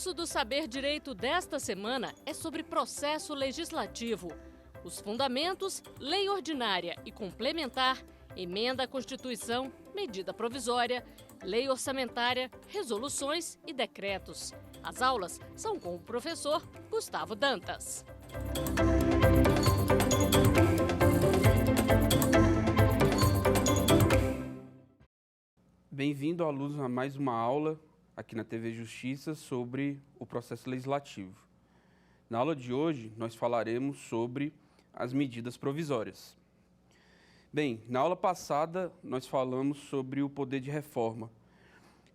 Pulso do Saber Direito desta semana é sobre processo legislativo. Os fundamentos, lei ordinária e complementar, emenda à Constituição, medida provisória, lei orçamentária, resoluções e decretos. As aulas são com o professor Gustavo Dantas. Bem-vindo, alunos, a mais uma aula aqui na TV Justiça sobre o processo legislativo. Na aula de hoje, nós falaremos sobre as medidas provisórias. Bem, na aula passada, nós falamos sobre o poder de reforma.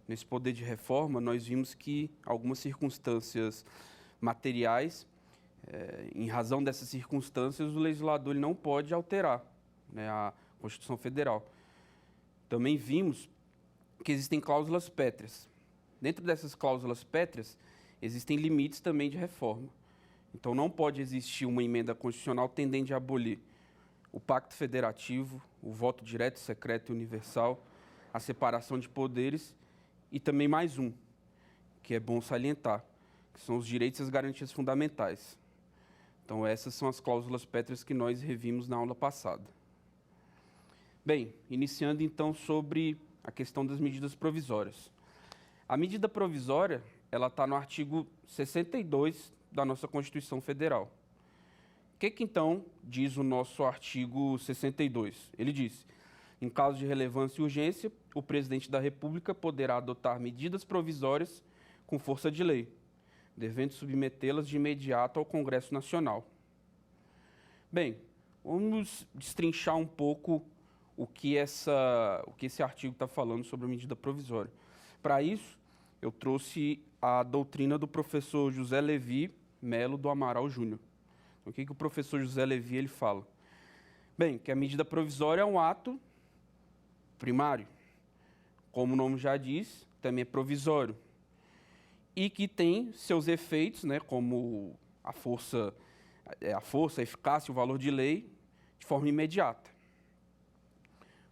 Nesse poder de reforma, nós vimos que algumas circunstâncias materiais, em razão dessas circunstâncias, o legislador ele não pode alterar, né, a Constituição Federal. Também vimos que existem cláusulas pétreas. Dentro dessas cláusulas pétreas, existem limites também de reforma. Então, não pode existir uma emenda constitucional tendente a abolir o pacto federativo, o voto direto, secreto e universal, a separação de poderes e também mais um, que é bom salientar, que são os direitos e as garantias fundamentais. Então, essas são as cláusulas pétreas que nós revimos na aula passada. Bem, iniciando então sobre a questão das medidas provisórias. A medida provisória, ela está no artigo 62 da nossa Constituição Federal. O que então diz o nosso artigo 62? Ele diz: em caso de relevância e urgência, o presidente da República poderá adotar medidas provisórias com força de lei, devendo submetê-las de imediato ao Congresso Nacional. Bem, vamos destrinchar um pouco o que esse artigo está falando sobre a medida provisória. Para isso, eu trouxe a doutrina do professor José Levi Melo do Amaral Júnior. O que o professor José Levi ele fala? Bem, que a medida provisória é um ato primário, como o nome já diz, também é provisório, e que tem seus efeitos, né, como a força, a eficácia e o valor de lei, de forma imediata.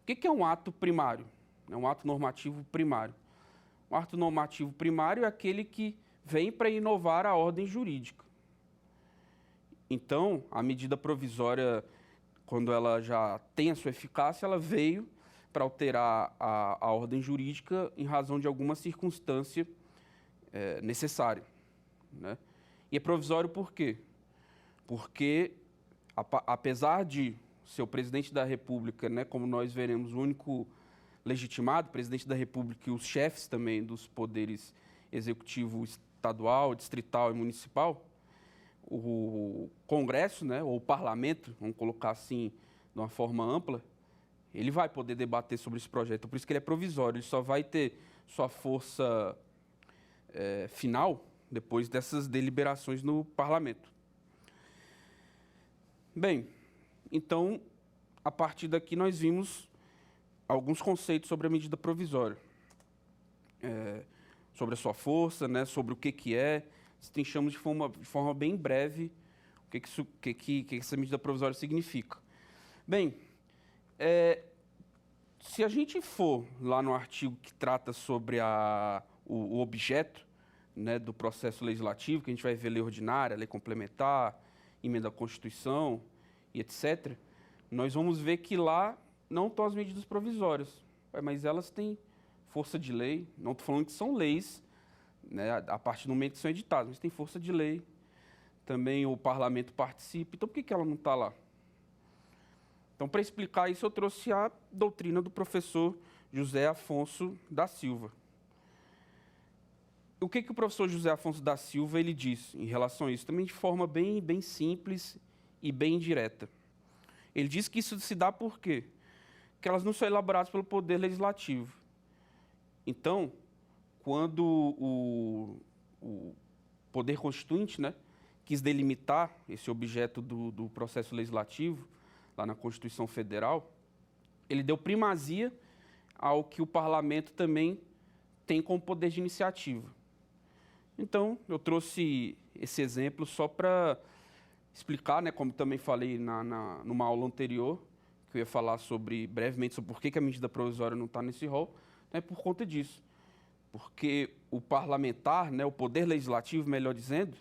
O que é um ato primário? É um ato normativo primário. O ato normativo primário é aquele que vem para inovar a ordem jurídica. Então, a medida provisória, quando ela já tem a sua eficácia, ela veio para alterar a ordem jurídica em razão de alguma circunstância necessária, né? E é provisório por quê? Porque, apesar de ser o presidente da República, né, como nós veremos, o único legitimado, presidente da República e os chefes também dos poderes executivo estadual, distrital e municipal, o Congresso, né, ou o Parlamento, vamos colocar assim, de uma forma ampla, ele vai poder debater sobre esse projeto. Por isso que ele é provisório, ele só vai ter sua força final depois dessas deliberações no Parlamento. Bem, então, a partir daqui nós vimos alguns conceitos sobre a medida provisória. Sobre a sua força, né, sobre o que é, destrinchamos de forma bem breve o que essa medida provisória significa. Bem, se a gente for lá no artigo que trata sobre o objeto, né, do processo legislativo, que a gente vai ver lei ordinária, lei complementar, emenda à Constituição e etc., nós vamos ver que lá não estão as medidas provisórias, mas elas têm força de lei. Não estou falando que são leis, né, a partir do momento que são editadas, mas tem força de lei. Também o parlamento participa. Então, por que ela não está lá? Então, para explicar isso, eu trouxe a doutrina do professor José Afonso da Silva. O que o professor José Afonso da Silva ele diz em relação a isso? Também de forma bem simples e bem direta. Ele diz que isso se dá por quê? Porque elas não são elaboradas pelo Poder Legislativo. Então, quando o Poder Constituinte, né, quis delimitar esse objeto do processo legislativo, lá na Constituição Federal, ele deu primazia ao que o Parlamento também tem como poder de iniciativa. Então, eu trouxe esse exemplo só para explicar, né, como também falei numa aula anterior, que eu ia falar brevemente sobre por que a medida provisória não está nesse rol, né, por conta disso. porque o parlamentar, né, o poder legislativo, melhor dizendo,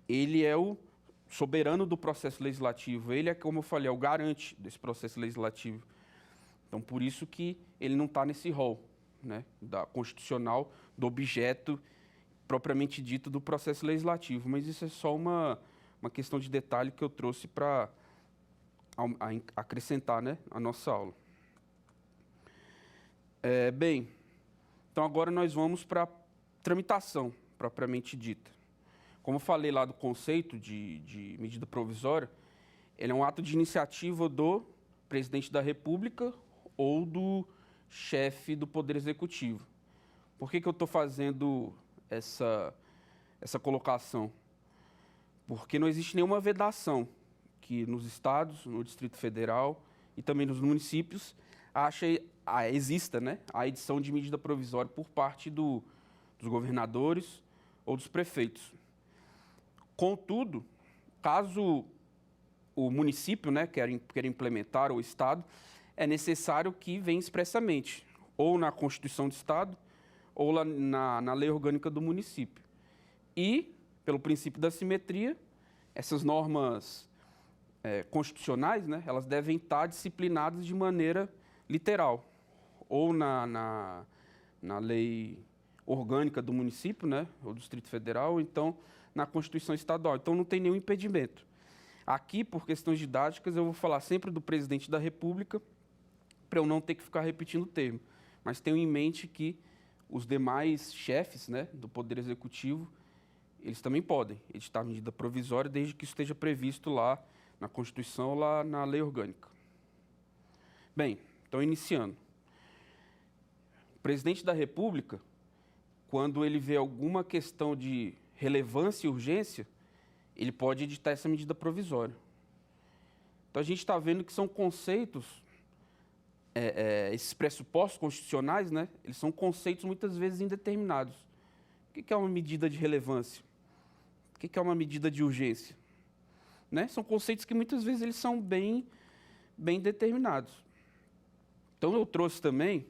ele é o soberano do processo legislativo. Ele é, como eu falei, é o garante desse processo legislativo. Então, por isso que ele não está nesse rol, né, constitucional do objeto propriamente dito do processo legislativo. Mas isso é só uma questão de detalhe que eu trouxe para acrescentar, né, a nossa aula. Bem, então agora nós vamos para a tramitação propriamente dita. Como eu falei lá do conceito de medida provisória, ele é um ato de iniciativa do presidente da República ou do chefe do Poder Executivo. Por que eu estou fazendo essa colocação? Porque não existe nenhuma vedação que nos estados, no Distrito Federal e também nos municípios exista, né, a edição de medida provisória por parte dos governadores ou dos prefeitos. Contudo, caso o município, né, queira implementar, ou o estado, é necessário que venha expressamente, ou na Constituição do Estado, ou lá na lei orgânica do município. E, pelo princípio da simetria, essas normas constitucionais, né, elas devem estar disciplinadas de maneira literal, ou na lei orgânica do município, né, ou do Distrito Federal, ou então na Constituição Estadual. Então, não tem nenhum impedimento. Aqui, por questões didáticas, eu vou falar sempre do presidente da República, para eu não ter que ficar repetindo o termo. Mas tenho em mente que os demais chefes, né, do Poder Executivo, eles também podem editar medida provisória, desde que isso esteja previsto lá na Constituição ou lá na lei orgânica. Bem, então, iniciando. O presidente da República, quando ele vê alguma questão de relevância e urgência, ele pode editar essa medida provisória. Então, a gente está vendo que são conceitos, esses pressupostos constitucionais, né, eles são conceitos muitas vezes indeterminados. O que é uma medida de relevância? O que é uma medida de urgência? Né? São conceitos que muitas vezes eles são bem determinados. Então, eu trouxe também,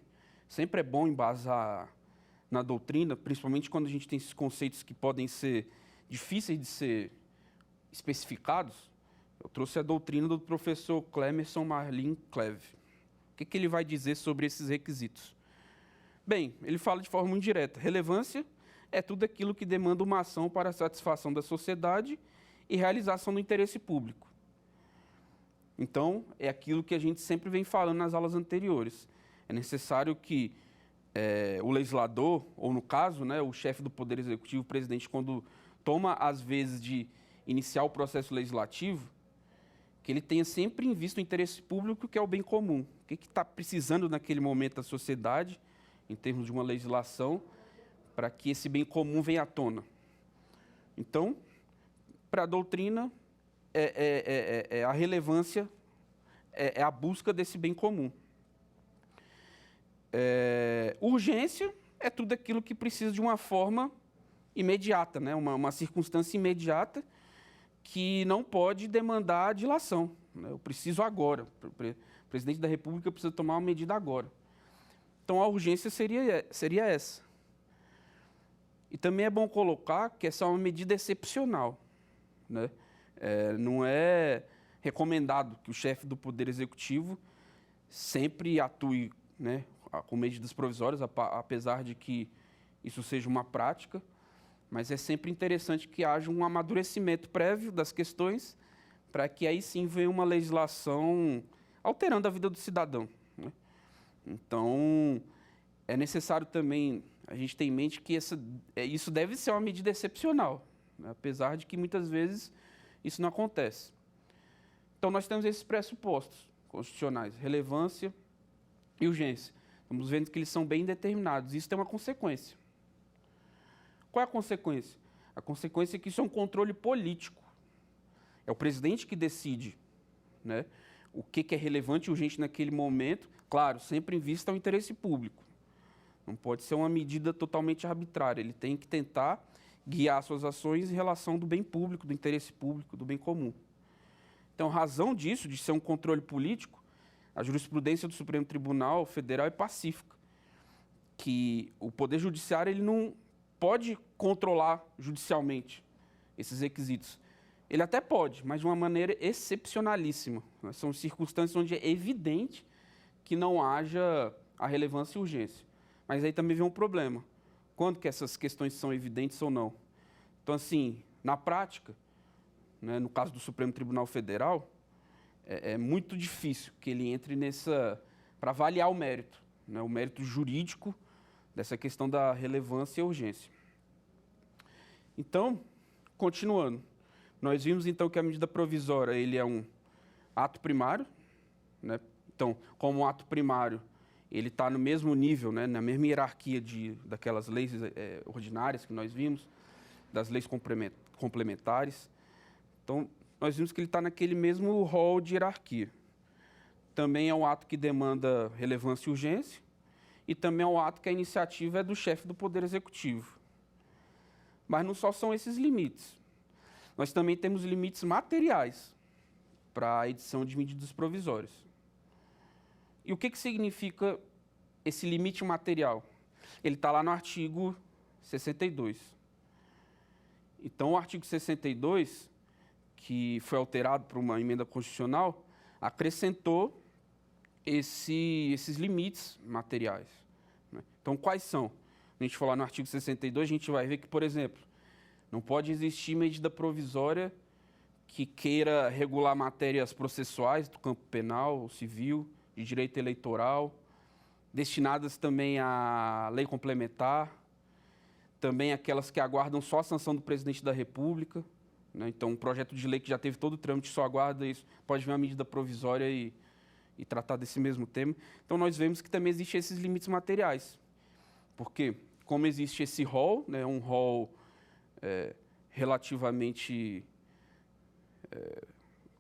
sempre é bom embasar na doutrina, principalmente quando a gente tem esses conceitos que podem ser difíceis de ser especificados. Eu trouxe a doutrina do professor Clemerson Marlin Cleve. O que ele vai dizer sobre esses requisitos? Bem, ele fala de forma muito direta. Relevância é tudo aquilo que demanda uma ação para a satisfação da sociedade e realização do interesse público. Então, é aquilo que a gente sempre vem falando nas aulas anteriores. É necessário que o legislador, ou no caso, né, o chefe do Poder Executivo, o presidente, quando toma, às vezes, de iniciar o processo legislativo, que ele tenha sempre em vista o interesse público, que é o bem comum. O que está precisando naquele momento da sociedade, em termos de uma legislação, para que esse bem comum venha à tona. Então, para a doutrina, a relevância é a busca desse bem comum. Urgência é tudo aquilo que precisa de uma forma imediata, né? Uma circunstância imediata que não pode demandar dilação, né? Eu preciso agora. O presidente da República precisa tomar uma medida agora. Então, a urgência seria essa. E também é bom colocar que essa é uma medida excepcional, né? Não é recomendado que o chefe do Poder Executivo sempre atue, né, com medidas provisórias, apesar de que isso seja uma prática, mas é sempre interessante que haja um amadurecimento prévio das questões para que aí sim venha uma legislação alterando a vida do cidadão, né? Então, é necessário também a gente ter em mente que isso deve ser uma medida excepcional, né, apesar de que muitas vezes isso não acontece. Então, nós temos esses pressupostos constitucionais, relevância e urgência. Estamos vendo que eles são bem determinados. Isso tem uma consequência. Qual é a consequência? A consequência é que isso é um controle político. É o presidente que decide, né, o que é relevante e urgente naquele momento, claro, sempre em vista ao interesse público. Não pode ser uma medida totalmente arbitrária. Ele tem que tentar guiar suas ações em relação do bem público, do interesse público, do bem comum. Então, razão disso, de ser um controle político, a jurisprudência do Supremo Tribunal Federal é pacífica. que o Poder Judiciário ele não pode controlar judicialmente esses requisitos. Ele até pode, mas de uma maneira excepcionalíssima. São circunstâncias onde é evidente que não haja a relevância e urgência. Mas aí também vem um problema. Quando que essas questões são evidentes ou não? Então, assim, na prática, né, no caso do Supremo Tribunal Federal, é muito difícil que ele entre para avaliar o mérito, né, o mérito jurídico dessa questão da relevância e urgência. Então, continuando, nós vimos então que a medida provisória ele é um ato primário, né? Então, como um ato primário, ele está no mesmo nível, né, na mesma hierarquia daquelas leis ordinárias que nós vimos, das leis complementares. Então, nós vimos que ele está naquele mesmo rol de hierarquia. Também é um ato que demanda relevância e urgência, e também é um ato que a iniciativa é do chefe do Poder Executivo. Mas não só são esses limites. Nós também temos limites materiais para a edição de medidas provisórias. E o que significa esse limite material? Ele está lá no artigo 62. Então, o artigo 62, que foi alterado por uma emenda constitucional, acrescentou esses limites materiais. Né? Então, quais são? A gente falar no artigo 62, a gente vai ver que, por exemplo, não pode existir medida provisória que queira regular matérias processuais do campo penal, civil, de direito eleitoral, destinadas também à lei complementar, também aquelas que aguardam só a sanção do presidente da República. Né? Então, um projeto de lei que já teve todo o trâmite só aguarda isso, pode vir uma medida provisória e tratar desse mesmo tema. Então, nós vemos que também existem esses limites materiais. Porque, como existe esse rol, né, um rol relativamente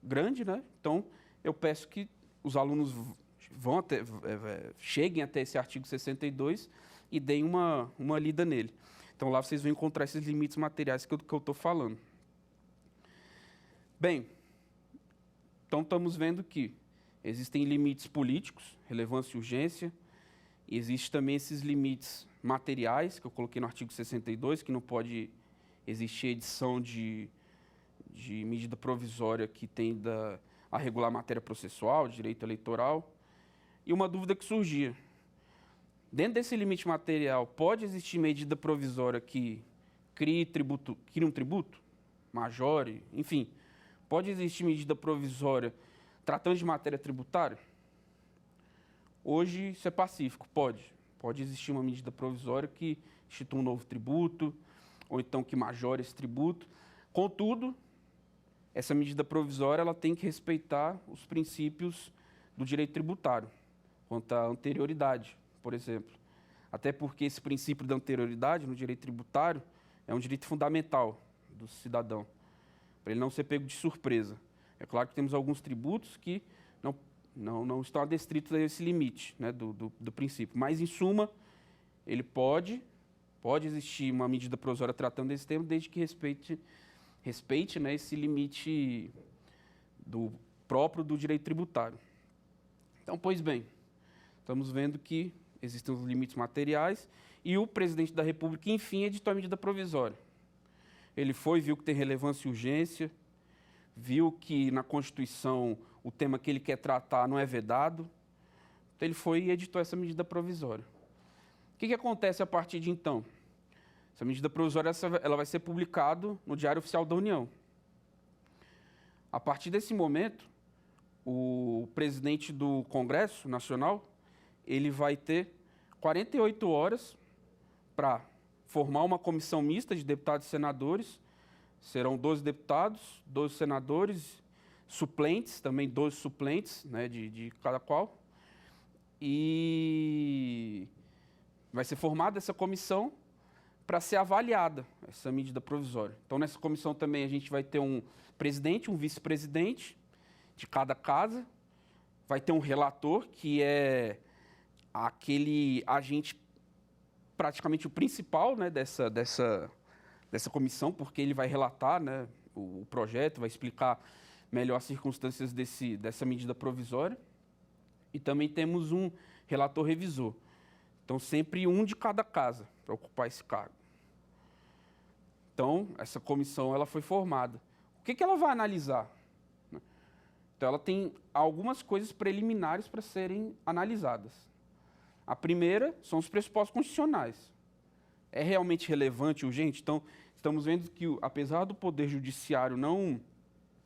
grande, né? Então, eu peço que os alunos cheguem até esse artigo 62 e deem uma lida nele. Então, lá vocês vão encontrar esses limites materiais que eu estou falando. Bem, então estamos vendo que existem limites políticos, relevância e urgência, e existem também esses limites materiais, que eu coloquei no artigo 62, que não pode existir edição de medida provisória que tenda a regular matéria processual, direito eleitoral. E uma dúvida que surgia. Dentro desse limite material, pode existir medida provisória que crie um tributo, majore, enfim. Pode existir medida provisória tratando de matéria tributária? Hoje, isso é pacífico, pode. Pode existir uma medida provisória que institua um novo tributo, ou então que majore esse tributo. Contudo, essa medida provisória ela tem que respeitar os princípios do direito tributário, quanto à anterioridade, por exemplo. Até porque esse princípio da anterioridade no direito tributário é um direito fundamental do cidadão, para ele não ser pego de surpresa. É claro que temos alguns tributos que não estão adstritos a esse limite, né, do princípio. Mas, em suma, ele pode existir uma medida provisória tratando desse tema, desde que respeite, né, esse limite próprio do direito tributário. Então, pois bem, estamos vendo que existem os limites materiais e o presidente da República, enfim, editou a medida provisória. Ele viu que tem relevância e urgência, viu que na Constituição o tema que ele quer tratar não é vedado, então ele foi e editou essa medida provisória. O que acontece a partir de então? Essa medida provisória ela vai ser publicada no Diário Oficial da União. A partir desse momento, o presidente do Congresso Nacional ele vai ter 48 horas para formar uma comissão mista de deputados e senadores. Serão 12 deputados, 12 senadores, suplentes, também 12 suplentes, né, de cada qual. E vai ser formada essa comissão para ser avaliada, essa medida provisória. Então, nessa comissão também a gente vai ter um presidente, um vice-presidente de cada casa, vai ter um relator, que é aquele agente praticamente o principal, né, dessa comissão, porque ele vai relatar, né, o projeto, vai explicar melhor as circunstâncias dessa medida provisória. E também temos um relator revisor. Então, sempre um de cada casa para ocupar esse cargo. Então, essa comissão ela foi formada. O que ela vai analisar? Então, ela tem algumas coisas preliminares para serem analisadas. A primeira são os pressupostos constitucionais. É realmente relevante e urgente? Então, estamos vendo que, apesar do Poder Judiciário não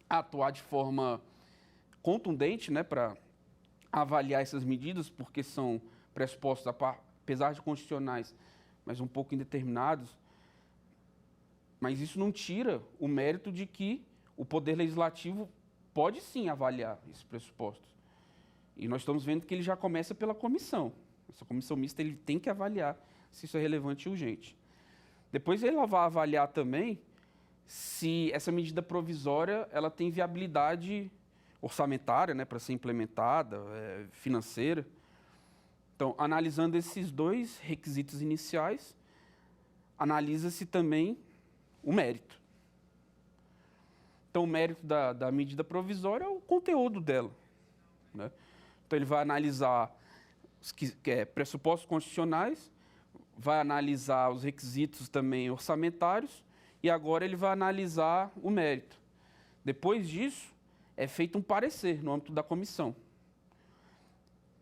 atuar de forma contundente, né, para avaliar essas medidas, porque são pressupostos, apesar de constitucionais, mas um pouco indeterminados, mas isso não tira o mérito de que o Poder Legislativo pode sim avaliar esses pressupostos. E nós estamos vendo que ele já começa pela comissão. Essa comissão mista ele tem que avaliar se isso é relevante e urgente. Depois ele vai avaliar também se essa medida provisória ela tem viabilidade orçamentária, né, para ser implementada, financeira. Então, analisando esses dois requisitos iniciais, analisa-se também o mérito. Então, o mérito da medida provisória é o conteúdo dela, né? Então, ele vai analisar os pressupostos constitucionais, vai analisar os requisitos também orçamentários e agora ele vai analisar o mérito. Depois disso, é feito um parecer no âmbito da comissão.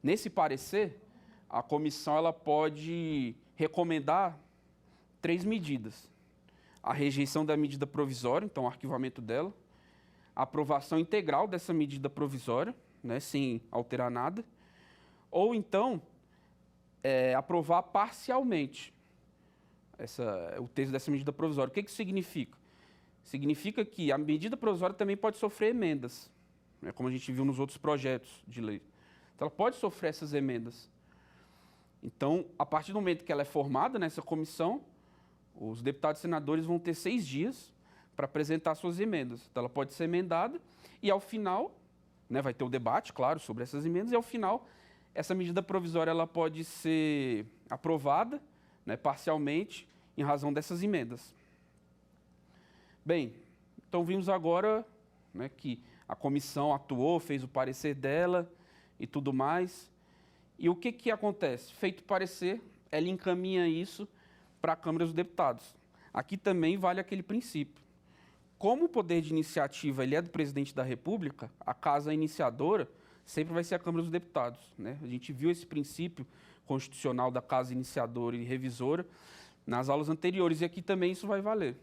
Nesse parecer, a comissão ela pode recomendar 3 medidas. A rejeição da medida provisória, então o arquivamento dela, a aprovação integral dessa medida provisória, né, sem alterar nada, ou então aprovar parcialmente o texto dessa medida provisória. O que isso significa? Significa que a medida provisória também pode sofrer emendas, né, como a gente viu nos outros projetos de lei. Então, ela pode sofrer essas emendas. Então, a partir do momento que ela é formada nessa comissão, os deputados e senadores vão ter 6 dias para apresentar suas emendas. Então, ela pode ser emendada e, ao final, né, vai ter o debate, claro, sobre essas emendas, e, ao final, essa medida provisória ela pode ser aprovada, né, parcialmente, em razão dessas emendas. Bem, então vimos agora, né, que a comissão atuou, fez o parecer dela e tudo mais. E o que acontece? Feito o parecer, ela encaminha isso para a Câmara dos Deputados. Aqui também vale aquele princípio. Como o poder de iniciativa ele é do presidente da República, a casa iniciadora sempre vai ser a Câmara dos Deputados, né? A gente viu esse princípio constitucional da casa iniciadora e revisora nas aulas anteriores, e aqui também isso vai valer.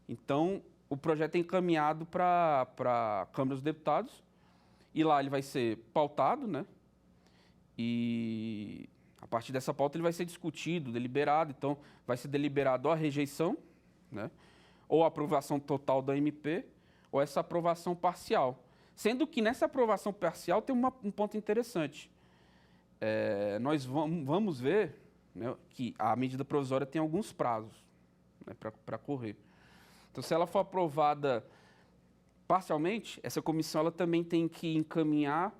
Então, o projeto é encaminhado para a Câmara dos Deputados, e lá ele vai ser pautado, né? E a partir dessa pauta ele vai ser discutido, deliberado. Então, vai ser deliberado a rejeição, né, ou a aprovação total da MP, ou essa aprovação parcial. Sendo que nessa aprovação parcial tem um ponto interessante. Nós vamos ver, né, que a medida provisória tem alguns prazos, né, para correr. Então, se ela for aprovada parcialmente, essa comissão ela também tem que encaminhar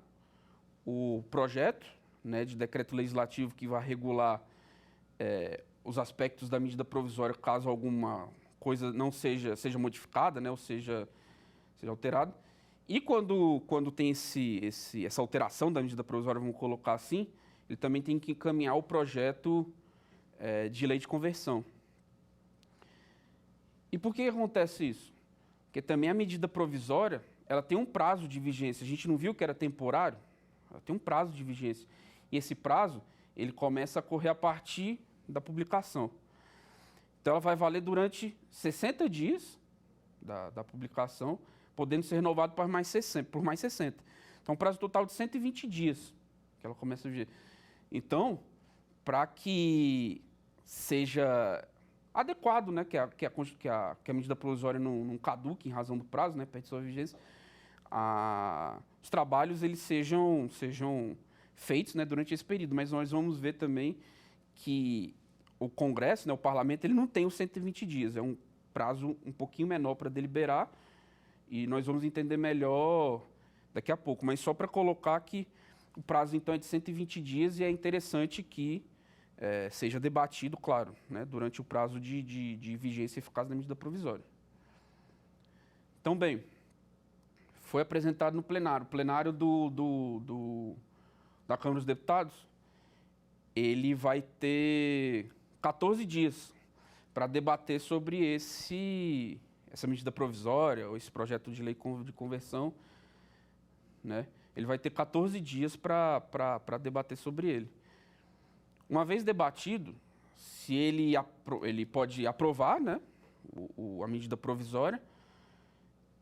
o projeto, né, de decreto legislativo que vai regular os aspectos da medida provisória, caso alguma coisa não seja modificada, né, ou seja alterada. E quando tem essa alteração da medida provisória, vamos colocar assim, ele também tem que encaminhar o projeto de lei de conversão. E por que acontece isso? Porque também a medida provisória ela tem um prazo de vigência. A gente não viu que era temporário? Ela tem um prazo de vigência. E esse prazo ele começa a correr a partir da publicação. Então, ela vai valer durante 60 dias da publicação, podendo ser renovado por mais 60. Então, um prazo total de 120 dias que ela começa a viger. Então, para que seja adequado, né, que a medida provisória não caduque em razão do prazo, né, perde sua vigência, os trabalhos eles sejam feitos, né, durante esse período. Mas nós vamos ver também que o Congresso, né, o Parlamento, ele não tem os 120 dias, é um prazo um pouquinho menor para deliberar, e nós vamos entender melhor daqui a pouco. Mas só para colocar que o prazo, então, é de 120 dias e é interessante que seja debatido, claro, né, durante o prazo de vigência eficaz da medida provisória. Então, bem, foi apresentado no plenário. O plenário da Câmara dos Deputados, ele vai ter 14 dias para debater sobre essa medida provisória ou esse projeto de lei de conversão, né? Ele vai ter 14 dias para debater sobre ele. Uma vez debatido, se ele pode aprovar, né, a medida provisória,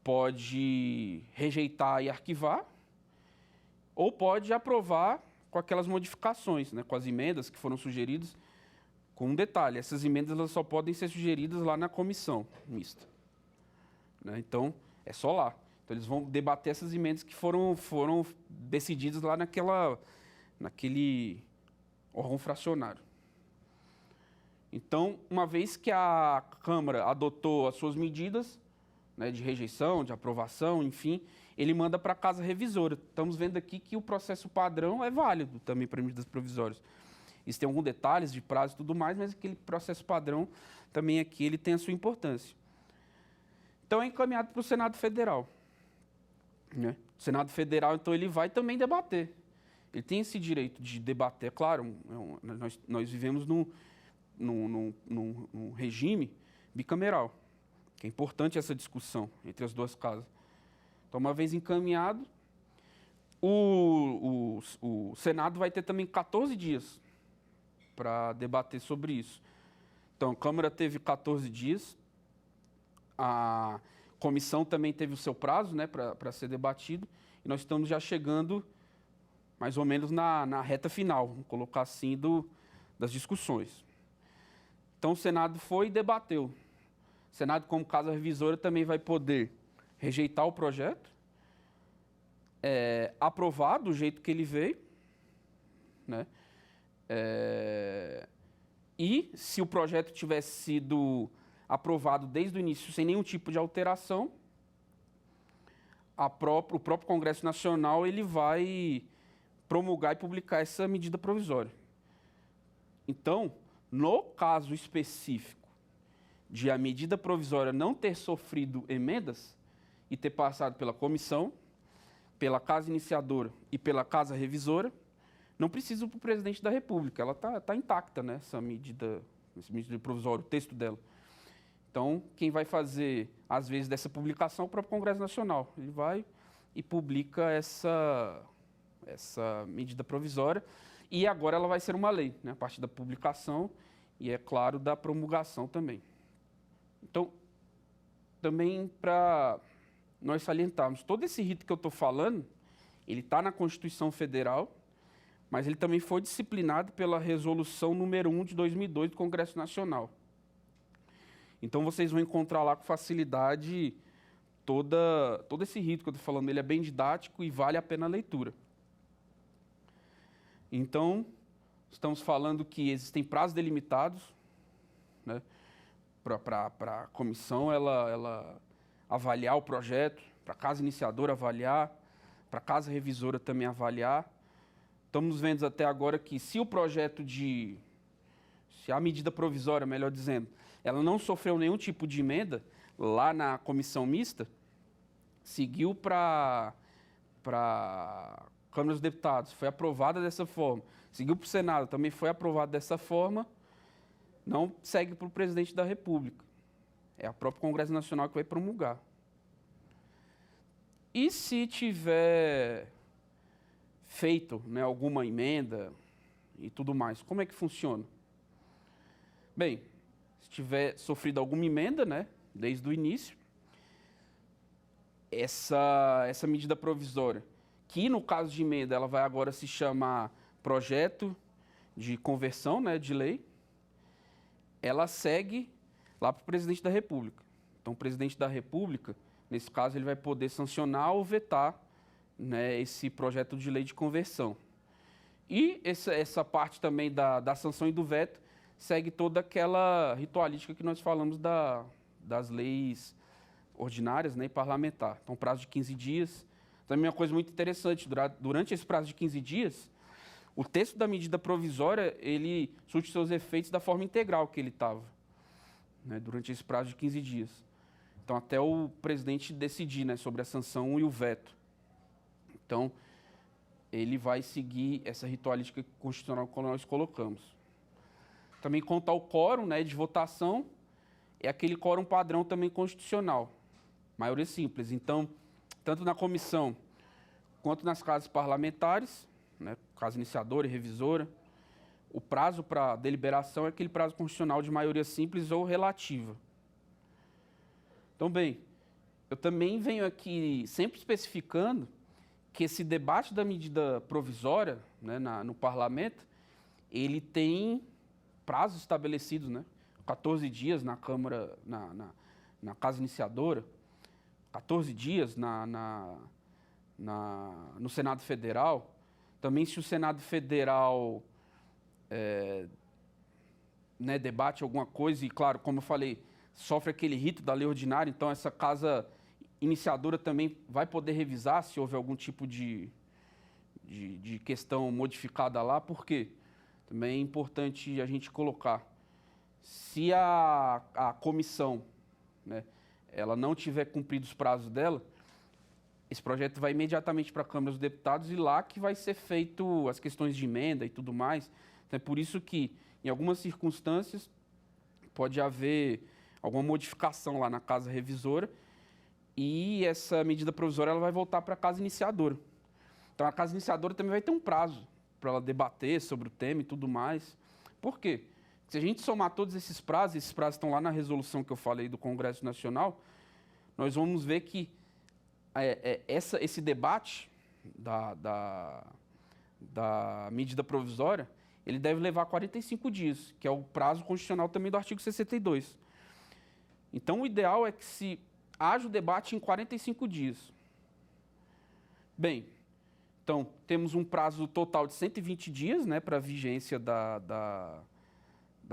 pode rejeitar e arquivar, ou pode aprovar com aquelas modificações, né, com as emendas que foram sugeridas, com um detalhe: essas emendas elas só podem ser sugeridas lá na comissão mista, né? Então, é só lá. Então, eles vão debater essas emendas que foram decididas lá naquele órgão fracionário. Então, uma vez que a Câmara adotou as suas medidas, né, de rejeição, de aprovação, enfim, ele manda para a Casa Revisora. Estamos vendo aqui que o processo padrão é válido também para medidas provisórias. Isso tem alguns detalhes de prazo e tudo mais, mas aquele processo padrão também aqui ele tem a sua importância. Então, é encaminhado para o Senado Federal, né? O Senado Federal, então, ele vai também debater. Ele tem esse direito de debater, é claro, nós vivemos num regime bicameral, que é importante essa discussão entre as duas casas. Então, uma vez encaminhado, o Senado vai ter também 14 dias para debater sobre isso. Então, a Câmara teve 14 dias, a comissão também teve o seu prazo, né, para ser debatido, e nós estamos já chegando mais ou menos na reta final, vamos colocar assim, das discussões. Então, o Senado foi e debateu. O Senado, como casa revisora, também vai poder rejeitar o projeto, aprovar do jeito que ele veio, né? E, se o projeto tivesse sido aprovado desde o início sem nenhum tipo de alteração, o próprio Congresso Nacional ele vai promulgar e publicar essa medida provisória. Então, no caso específico de a medida provisória não ter sofrido emendas e ter passado pela comissão, pela Casa Iniciadora e pela Casa Revisora, não precisa para o Presidente da República. Ela está intacta, né, essa medida provisória, o texto dela. Então, quem vai fazer, às vezes, dessa publicação é o próprio Congresso Nacional. Ele vai e publica essa medida provisória, e agora ela vai ser uma lei, né, a partir da publicação e, é claro, da promulgação também. Então, também para nós salientarmos, todo esse rito que eu estou falando, ele está na Constituição Federal, mas ele também foi disciplinado pela Resolução número 1 de 2002 do Congresso Nacional. Então, vocês vão encontrar lá com facilidade todo esse rito que eu estou falando. Ele é bem didático e vale a pena a leitura. Então, estamos falando que existem prazos delimitados, né, para a comissão ela avaliar o projeto, para a Casa Iniciadora avaliar, para a Casa Revisora também avaliar. Estamos vendo até agora que se a medida provisória, melhor dizendo, ela não sofreu nenhum tipo de emenda lá na comissão mista, seguiu para a Câmara dos Deputados, foi aprovada dessa forma, seguiu para o Senado, também foi aprovada dessa forma, não segue para o Presidente da República. É o próprio Congresso Nacional que vai promulgar. E se tiver feito, né, alguma emenda e tudo mais, como é que funciona? Bem, se tiver sofrido alguma emenda, né, desde o início, essa medida provisória, que no caso de emenda ela vai agora se chamar projeto de conversão, né, de lei, ela segue lá para o Presidente da República. Então, o Presidente da República, nesse caso, ele vai poder sancionar ou vetar, né, esse projeto de lei de conversão. E essa parte também da sanção e do veto segue toda aquela ritualística que nós falamos das leis ordinárias, né, e parlamentar. Então, prazo de 15 dias. Também uma coisa muito interessante, durante esse prazo de 15 dias, o texto da medida provisória, ele surte seus efeitos da forma integral que ele estava, né, durante esse prazo de 15 dias. Então, até o presidente decidir, né, sobre a sanção e o veto. Então, ele vai seguir essa ritualística constitucional que nós colocamos. Também quanto ao quórum, né, de votação, é aquele quórum padrão também constitucional, maioria simples. Então, tanto na comissão quanto nas casas parlamentares, né, casa iniciadora e revisora, o prazo para deliberação é aquele prazo constitucional de maioria simples ou relativa. Então, bem, eu também venho aqui sempre especificando que esse debate da medida provisória, né, no parlamento, ele tem prazos estabelecidos, né? 14 dias na Câmara, na casa iniciadora, 14 dias no Senado Federal. Também, se o Senado Federal né, debate alguma coisa, e claro, como eu falei, sofre aquele rito da lei ordinária, então essa casa iniciadora também vai poder revisar se houver algum tipo de questão modificada lá, porque também é importante a gente colocar, se a comissão, né, ela não tiver cumprido os prazos dela, esse projeto vai imediatamente para a Câmara dos Deputados e lá que vai ser feito as questões de emenda e tudo mais. Então, é por isso que, em algumas circunstâncias, pode haver alguma modificação lá na casa revisora e essa medida provisória ela vai voltar para a casa iniciadora. Então, a casa iniciadora também vai ter um prazo para ela debater sobre o tema e tudo mais. Por quê? Se a gente somar todos esses prazos estão lá na resolução que eu falei do Congresso Nacional, nós vamos ver que esse debate da medida provisória, ele deve levar 45 dias, que é o prazo constitucional também do artigo 62. Então, o ideal é que se haja o debate em 45 dias. Bem, então, temos um prazo total de 120 dias, né, para a vigência da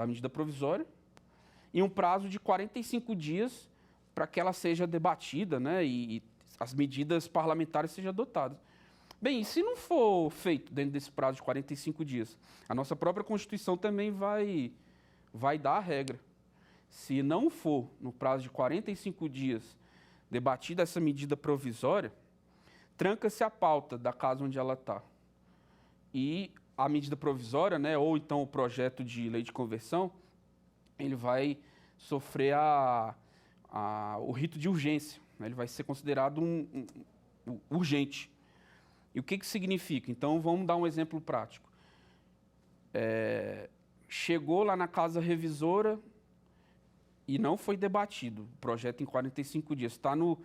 medida provisória e um prazo de 45 dias para que ela seja debatida, né, e as medidas parlamentares sejam adotadas. Bem, e se não for feito dentro desse prazo de 45 dias? A nossa própria Constituição também vai dar a regra. Se não for, no prazo de 45 dias, debatida essa medida provisória, tranca-se a pauta da casa onde ela está. E a medida provisória, né, ou então o projeto de lei de conversão, ele vai sofrer o rito de urgência. Né, ele vai ser considerado urgente. E o que significa? Então, vamos dar um exemplo prático. Chegou lá na casa revisora e não foi debatido o projeto em 45 dias. Está no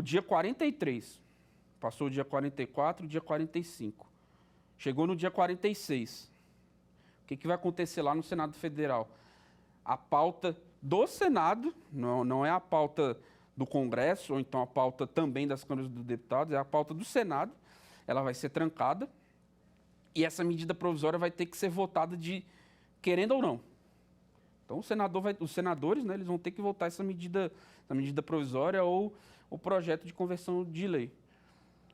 dia 43. Passou o dia 44, o dia 45. Chegou no dia 46. O que vai acontecer lá no Senado Federal? A pauta do Senado, não é a pauta do Congresso, ou então a pauta também das câmaras dos deputados, é a pauta do Senado, ela vai ser trancada, e essa medida provisória vai ter que ser votada querendo ou não. Então, os senadores, né, eles vão ter que votar essa medida provisória ou o projeto de conversão de lei.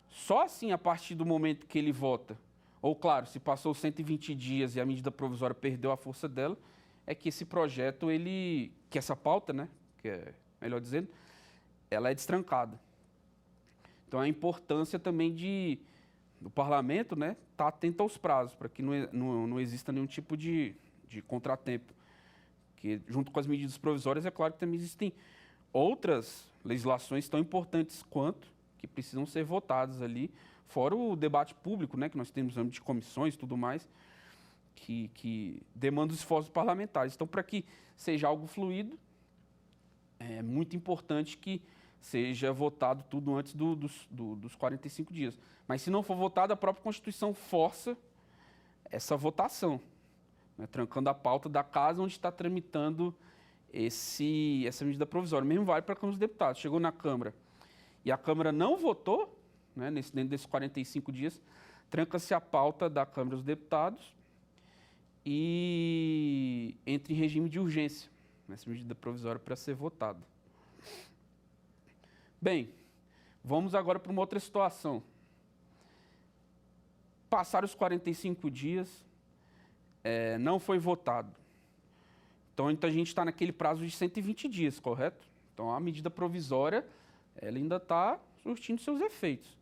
Só assim, a partir do momento que ele vota, ou claro, se passou 120 dias e a medida provisória perdeu a força dela, é que esse projeto, que essa pauta, né, que é melhor dizendo, ela é destrancada. Então, a importância também do parlamento, né, estar atento aos prazos, para que não exista nenhum tipo de contratempo. Que, junto com as medidas provisórias, é claro que também existem outras legislações tão importantes quanto, que precisam ser votadas ali, fora o debate público, né, que nós temos no âmbito de comissões e tudo mais, que demanda os esforços parlamentares. Então, para que seja algo fluido, é muito importante que seja votado tudo antes dos 45 dias. Mas, se não for votado, a própria Constituição força essa votação, né, trancando a pauta da casa onde está tramitando essa medida provisória. Mesmo vale para a Câmara dos Deputados. Chegou na Câmara e a Câmara não votou, né, dentro desses 45 dias, tranca-se a pauta da Câmara dos Deputados e entra em regime de urgência essa medida provisória para ser votada. Bem, vamos agora para uma outra situação. Passaram os 45 dias, não foi votado. Então a gente está naquele prazo de 120 dias, correto? Então, a medida provisória ela ainda está surtindo seus efeitos.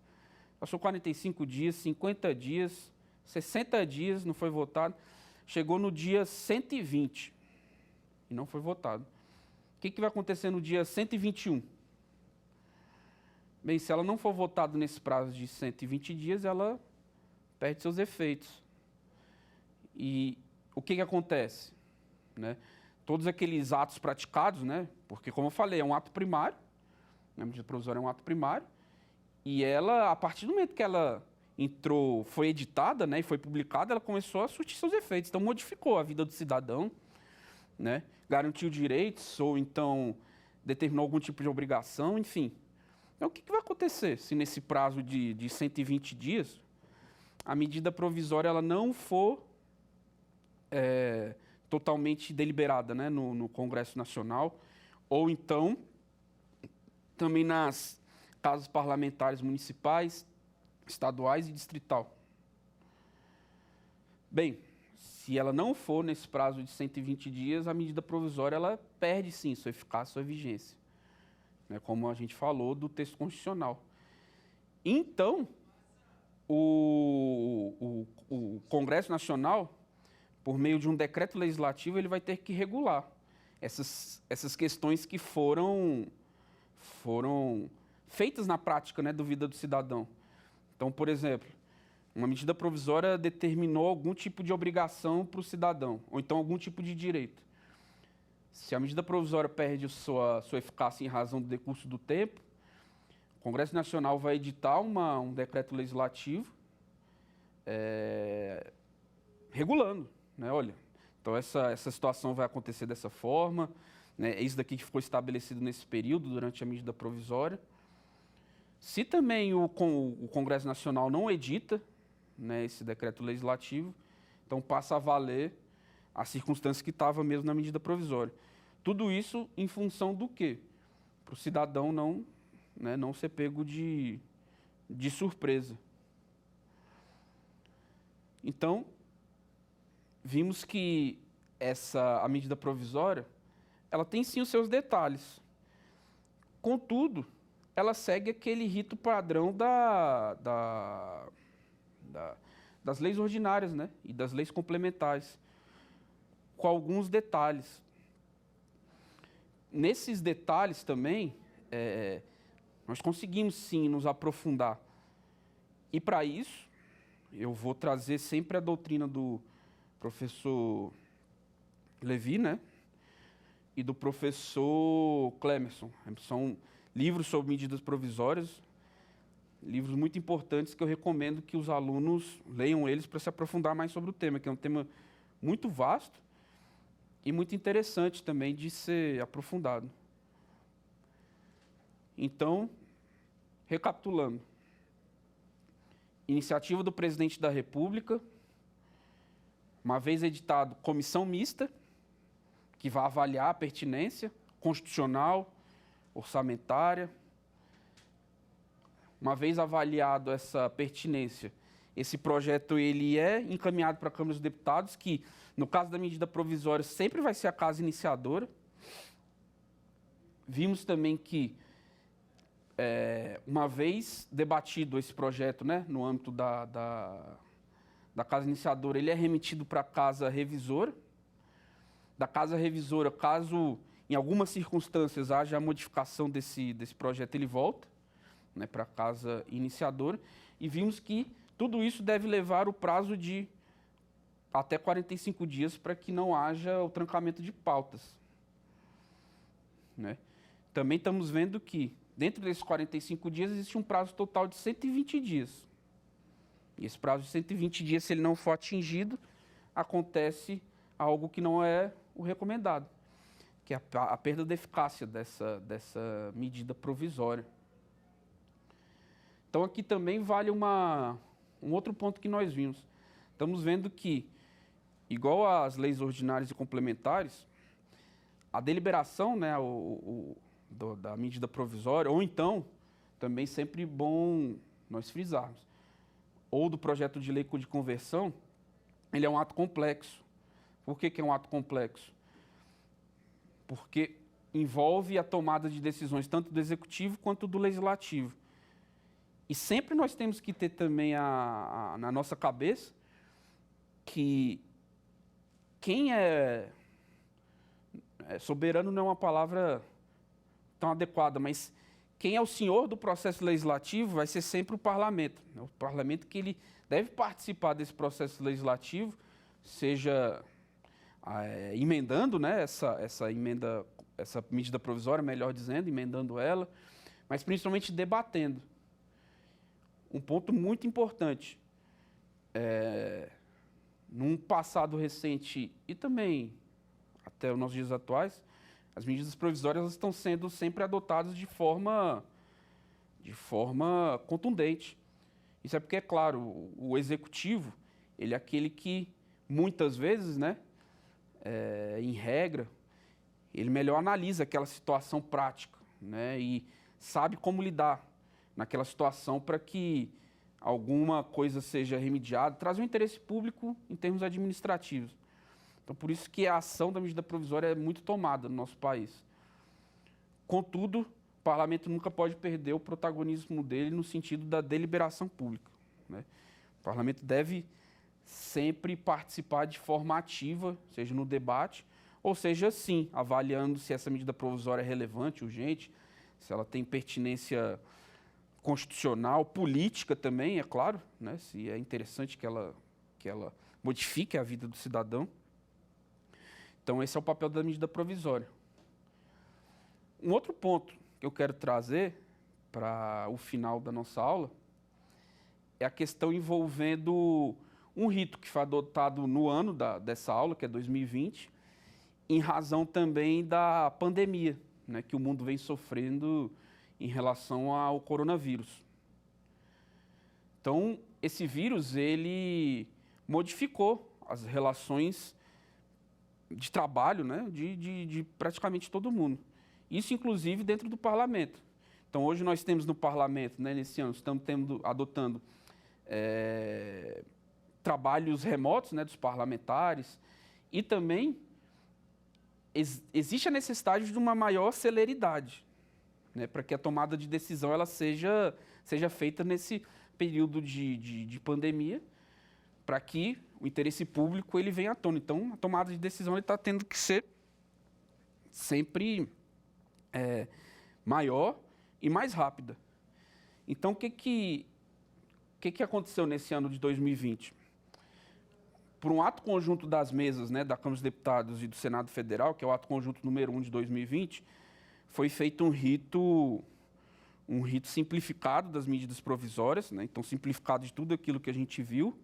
Passou 45 dias, 50 dias, 60 dias, não foi votado. Chegou no dia 120 e não foi votado. O que vai acontecer no dia 121? Bem, se ela não for votada nesse prazo de 120 dias, ela perde seus efeitos. E o que acontece? Né? Todos aqueles atos praticados, né? Porque, como eu falei, é um ato primário, a medida provisória é um ato primário, e ela, a partir do momento que ela entrou, foi editada, né, e foi publicada, ela começou a surtir seus efeitos. Então, modificou a vida do cidadão, né, garantiu direitos, ou então determinou algum tipo de obrigação, enfim. Então, o que vai acontecer se nesse prazo de 120 dias a medida provisória ela não for totalmente deliberada, né, no Congresso Nacional, ou então também nas casas parlamentares municipais, estaduais e distrital? Bem, se ela não for nesse prazo de 120 dias, a medida provisória ela perde, sim, sua eficácia, sua vigência, né, como a gente falou do texto constitucional. Então, o Congresso Nacional, por meio de um decreto legislativo, ele vai ter que regular essas questões que foram feitas na prática, né, do vida do cidadão. Então, por exemplo, uma medida provisória determinou algum tipo de obrigação para o cidadão, ou então algum tipo de direito. Se a medida provisória perde sua eficácia em razão do decurso do tempo, o Congresso Nacional vai editar um decreto legislativo regulando, né? Olha, então essa situação vai acontecer dessa forma, né? É isso daqui que ficou estabelecido nesse período, durante a medida provisória. Se também o Congresso Nacional não edita, né, esse decreto legislativo, então passa a valer a circunstância que estava mesmo na medida provisória. Tudo isso em função do quê? Para o cidadão não ser pego de surpresa. Então, vimos que a medida provisória, ela tem sim os seus detalhes. Contudo, ela segue aquele rito padrão das leis ordinárias, né, e das leis complementares, com alguns detalhes. Nesses detalhes também, nós conseguimos sim nos aprofundar. E para isso, eu vou trazer sempre a doutrina do professor Levi, né, e do professor Clemerson. São livros sobre medidas provisórias, livros muito importantes que eu recomendo que os alunos leiam eles para se aprofundar mais sobre o tema, que é um tema muito vasto e muito interessante também de ser aprofundado. Então, recapitulando, iniciativa do Presidente da República, uma vez editado, comissão mista, que vai avaliar a pertinência constitucional, orçamentária. Uma vez avaliado essa pertinência, esse projeto ele é encaminhado para a Câmara dos Deputados, que, no caso da medida provisória, sempre vai ser a casa iniciadora. Vimos também que, uma vez debatido esse projeto, né, no âmbito da casa iniciadora, ele é remetido para a casa revisora. Da casa revisora, caso em algumas circunstâncias haja a modificação desse projeto, ele volta, né, para a casa iniciadora. E vimos que tudo isso deve levar o prazo de até 45 dias para que não haja o trancamento de pautas, né? Também estamos vendo que, dentro desses 45 dias, existe um prazo total de 120 dias. E esse prazo de 120 dias, se ele não for atingido, acontece algo que não é o recomendado, que é a perda da eficácia dessa medida provisória. Então, aqui também vale um outro ponto que nós vimos. Estamos vendo que, igual às leis ordinárias e complementares, a deliberação, né, da medida provisória, ou então, também sempre bom nós frisarmos, ou do projeto de lei de conversão, ele é um ato complexo. Por que é um ato complexo? Porque envolve a tomada de decisões tanto do Executivo quanto do Legislativo. E sempre nós temos que ter também na nossa cabeça que quem soberano não é uma palavra tão adequada, mas quem é o senhor do processo legislativo vai ser sempre o parlamento. Né? O parlamento que ele deve participar desse processo legislativo, seja emendando, né, essa medida provisória, melhor dizendo, emendando ela, mas principalmente debatendo. Um ponto muito importante, num passado recente e também até os nossos dias atuais, as medidas provisórias estão sendo sempre adotadas de forma contundente. Isso é porque, é claro, o executivo, ele é aquele que, muitas vezes, né, em regra, ele melhor analisa aquela situação prática, né, e sabe como lidar naquela situação para que alguma coisa seja remediada, traz um interesse público em termos administrativos. Então, por isso que a ação da medida provisória é muito tomada no nosso país. Contudo, o parlamento nunca pode perder o protagonismo dele no sentido da deliberação pública, né? O parlamento deve sempre participar de forma ativa, seja no debate, ou seja, sim, avaliando se essa medida provisória é relevante, urgente, se ela tem pertinência constitucional, política também, é claro, né? Se é interessante que ela modifique a vida do cidadão. Então, esse é o papel da medida provisória. Um outro ponto que eu quero trazer para o final da nossa aula é a questão envolvendo um rito que foi adotado no ano dessa aula, que é 2020, em razão também da pandemia, né, que o mundo vem sofrendo em relação ao coronavírus. Então, esse vírus, ele modificou as relações de trabalho, né, de praticamente todo mundo. Isso, inclusive, dentro do parlamento. Então, hoje nós temos no parlamento, né, nesse ano, estamos adotando trabalhos remotos, né, dos parlamentares, e também existe a necessidade de uma maior celeridade, né, para que a tomada de decisão ela seja feita nesse período de pandemia, para que o interesse público ele venha à tona. Então, a tomada de decisão está tendo que ser sempre maior e mais rápida. Então, o que aconteceu nesse ano de 2020? Por um ato conjunto das mesas, né, da Câmara dos Deputados e do Senado Federal, que é o ato conjunto número 1 de 2020, foi feito um rito simplificado das medidas provisórias, né, então simplificado de tudo aquilo que a gente viu,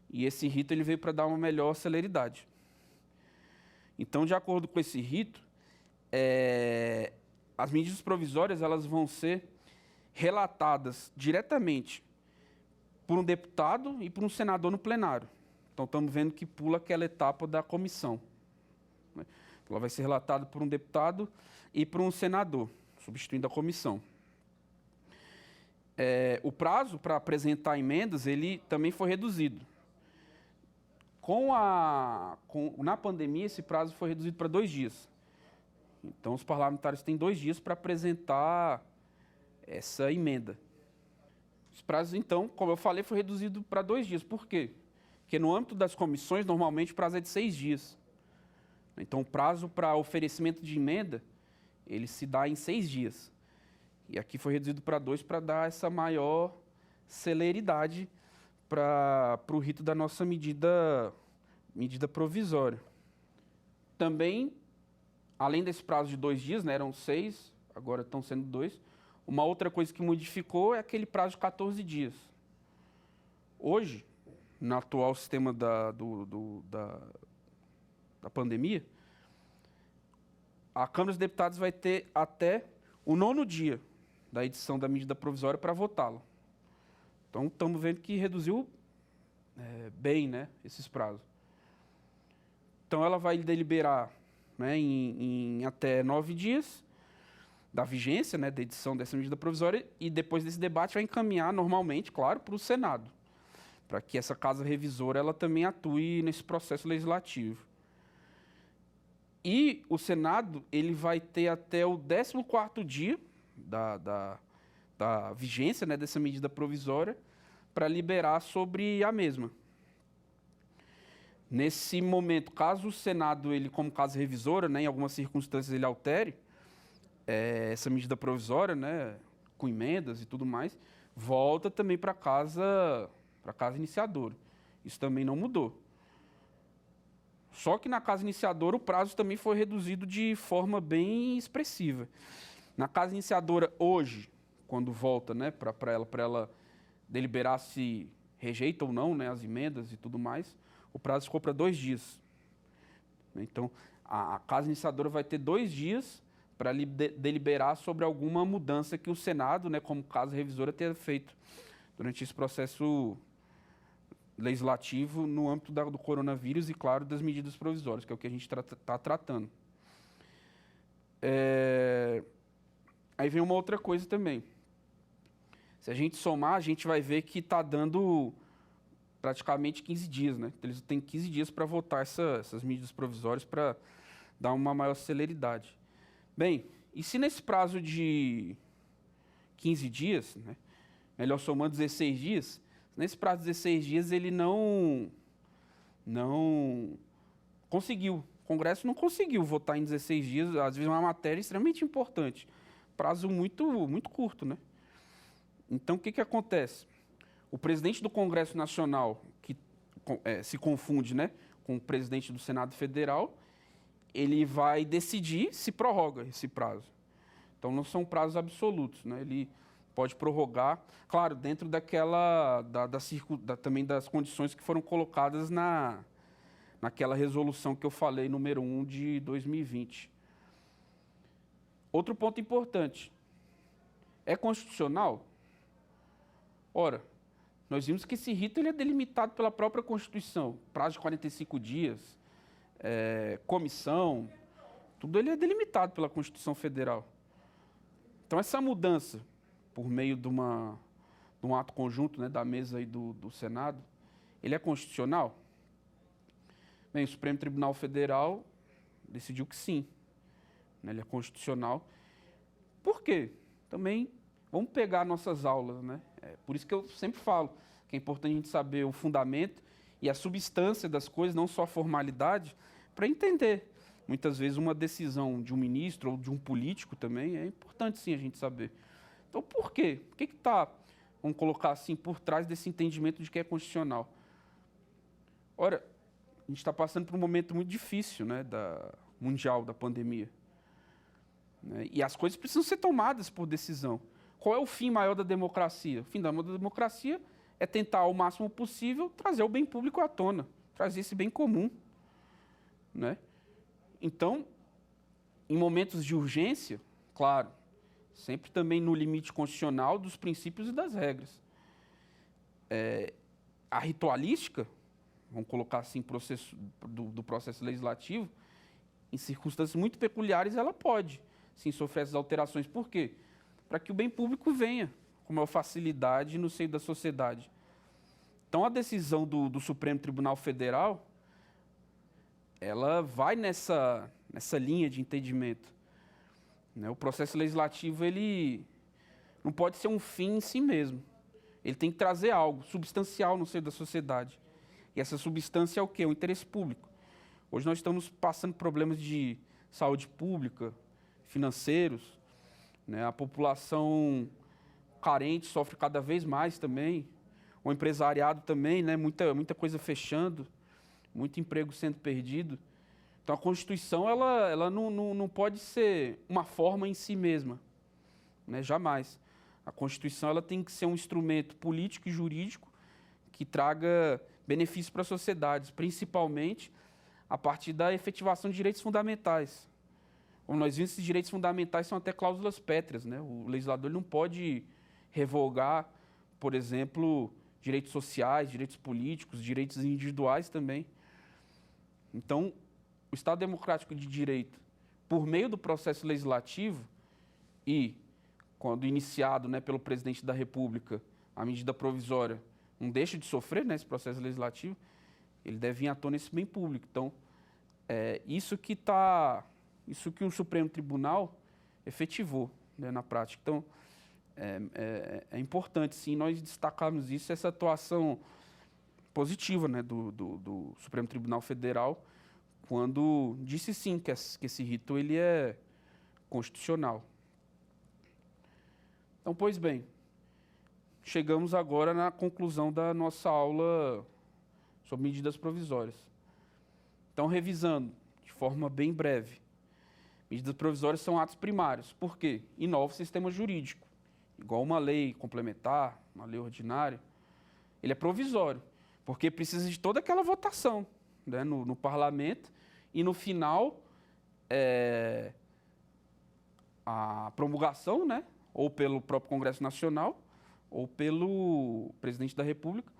e esse rito ele veio para dar uma melhor celeridade. Então, de acordo com esse rito, as medidas provisórias elas vão ser relatadas diretamente por um deputado e por um senador no plenário. Então, estamos vendo que pula aquela etapa da comissão, né? Ela vai ser relatada por um deputado e por um senador, substituindo a comissão. O prazo para apresentar emendas ele também foi reduzido. Na pandemia, esse prazo foi reduzido para 2 dias. Então, os parlamentares têm 2 dias para apresentar essa emenda. Os prazos, então, como eu falei, foi reduzido para 2 dias. Por quê? Porque no âmbito das comissões, normalmente, o prazo é de 6 dias. Então, o prazo para oferecimento de emenda, ele se dá em 6 dias. E aqui foi reduzido para 2 para dar essa maior celeridade para o rito da nossa medida provisória. Também, além desse prazo de 2 dias, né, eram 6, agora estão sendo 2, uma outra coisa que modificou é aquele prazo de 14 dias. Hoje, no atual sistema da pandemia, a Câmara dos Deputados vai ter até o 9º dia da edição da medida provisória para votá-la. Então, estamos vendo que reduziu bem, né, esses prazos. Então, ela vai deliberar, né, em até 9 dias da vigência, né, da edição dessa medida provisória, e depois desse debate vai encaminhar normalmente, claro, para o Senado, para que essa casa revisora ela também atue nesse processo legislativo. E o Senado ele vai ter até o 14º dia da vigência, né, dessa medida provisória para liberar sobre a mesma. Nesse momento, caso o Senado, ele, como casa revisora, né, em algumas circunstâncias ele altere essa medida provisória, né, com emendas e tudo mais, volta também para a casa iniciadora. Isso também não mudou. Só que na casa iniciadora o prazo também foi reduzido de forma bem expressiva. Na casa iniciadora hoje, quando volta, né, para ela deliberar se rejeita ou não, né, as emendas e tudo mais, o prazo ficou para 2 dias. Então, a casa iniciadora vai ter 2 dias para deliberar sobre alguma mudança que o Senado, né, como casa revisora, tenha feito durante esse processo legislativo no âmbito do coronavírus e, claro, das medidas provisórias, que é o que a gente está tratando. Aí vem uma outra coisa também. Se a gente somar, a gente vai ver que está dando praticamente 15 dias, né? Eles têm 15 dias para votar essas medidas provisórias para dar uma maior celeridade. Bem, e se nesse prazo de 15 dias, né, melhor somando 16 dias, nesse prazo de 16 dias ele não conseguiu, o Congresso não conseguiu votar em 16 dias, às vezes uma matéria extremamente importante, prazo muito curto, né? Então, o que acontece? O presidente do Congresso Nacional, que se confunde, né, com o presidente do Senado Federal, ele vai decidir se prorroga esse prazo. Então, não são prazos absolutos, né? Ele pode prorrogar, claro, dentro também das condições que foram colocadas naquela resolução que eu falei, número 1 de 2020. Outro ponto importante. É constitucional? Ora, nós vimos que esse rito ele é delimitado pela própria Constituição. Prazo de 45 dias, comissão, tudo ele é delimitado pela Constituição Federal. Então, essa mudança, por meio de um ato conjunto, né, da mesa e do Senado, ele é constitucional? Bem, o Supremo Tribunal Federal decidiu que sim, né, ele é constitucional. Por quê? Também vamos pegar nossas aulas, né? Por isso que eu sempre falo que é importante a gente saber o fundamento e a substância das coisas, não só a formalidade, para entender. Muitas vezes uma decisão de um ministro ou de um político também é importante sim a gente saber. Então, por quê? O que está, vamos colocar assim, por trás desse entendimento de que é constitucional? Ora, a gente está passando por um momento muito difícil, né, mundial, da pandemia. Né, e as coisas precisam ser tomadas por decisão. Qual é o fim maior da democracia? O fim da democracia é tentar, ao máximo possível, trazer o bem público à tona, trazer esse bem comum. Né? Então, em momentos de urgência, claro, sempre também no limite constitucional dos princípios e das regras. A ritualística, vamos colocar assim, do processo legislativo, em circunstâncias muito peculiares, ela pode, sim, sofrer essas alterações. Por quê? Para que o bem público venha com maior facilidade no seio da sociedade. Então, a decisão do Supremo Tribunal Federal, ela vai nessa linha de entendimento. Né? O processo legislativo, ele não pode ser um fim em si mesmo. Ele tem que trazer algo substancial no seio da sociedade. E essa substância é o quê? O interesse público. Hoje nós estamos passando problemas de saúde pública, financeiros, né? A população carente sofre cada vez mais também. O empresariado também, né? Muita coisa fechando, muito emprego sendo perdido. Então, a Constituição ela não pode ser uma forma em si mesma, né? Jamais. A Constituição ela tem que ser um instrumento político e jurídico que traga benefícios para a sociedade, principalmente a partir da efetivação de direitos fundamentais. Como nós vimos, esses direitos fundamentais são até cláusulas pétreas, né? O legislador não pode revogar, por exemplo, direitos sociais, direitos políticos, direitos individuais também. Então, o Estado Democrático de Direito, por meio do processo legislativo e, quando iniciado, né, pelo presidente da República, a medida provisória não deixa de sofrer, né, esse processo legislativo, ele deve vir à tona esse bem público. Então, isso que o Supremo Tribunal efetivou, né, na prática. Então, É importante, sim, nós destacarmos isso, essa atuação positiva, né, do Supremo Tribunal Federal, quando disse sim que esse rito ele é constitucional. Então, pois bem, chegamos agora na conclusão da nossa aula sobre medidas provisórias. Então, revisando de forma bem breve, medidas provisórias são atos primários. Por quê? Inova o sistema jurídico. Igual uma lei complementar, uma lei ordinária, ele é provisório, porque precisa de toda aquela votação, né, no parlamento, e no final, a promulgação, né, ou pelo próprio Congresso Nacional, ou pelo presidente da República,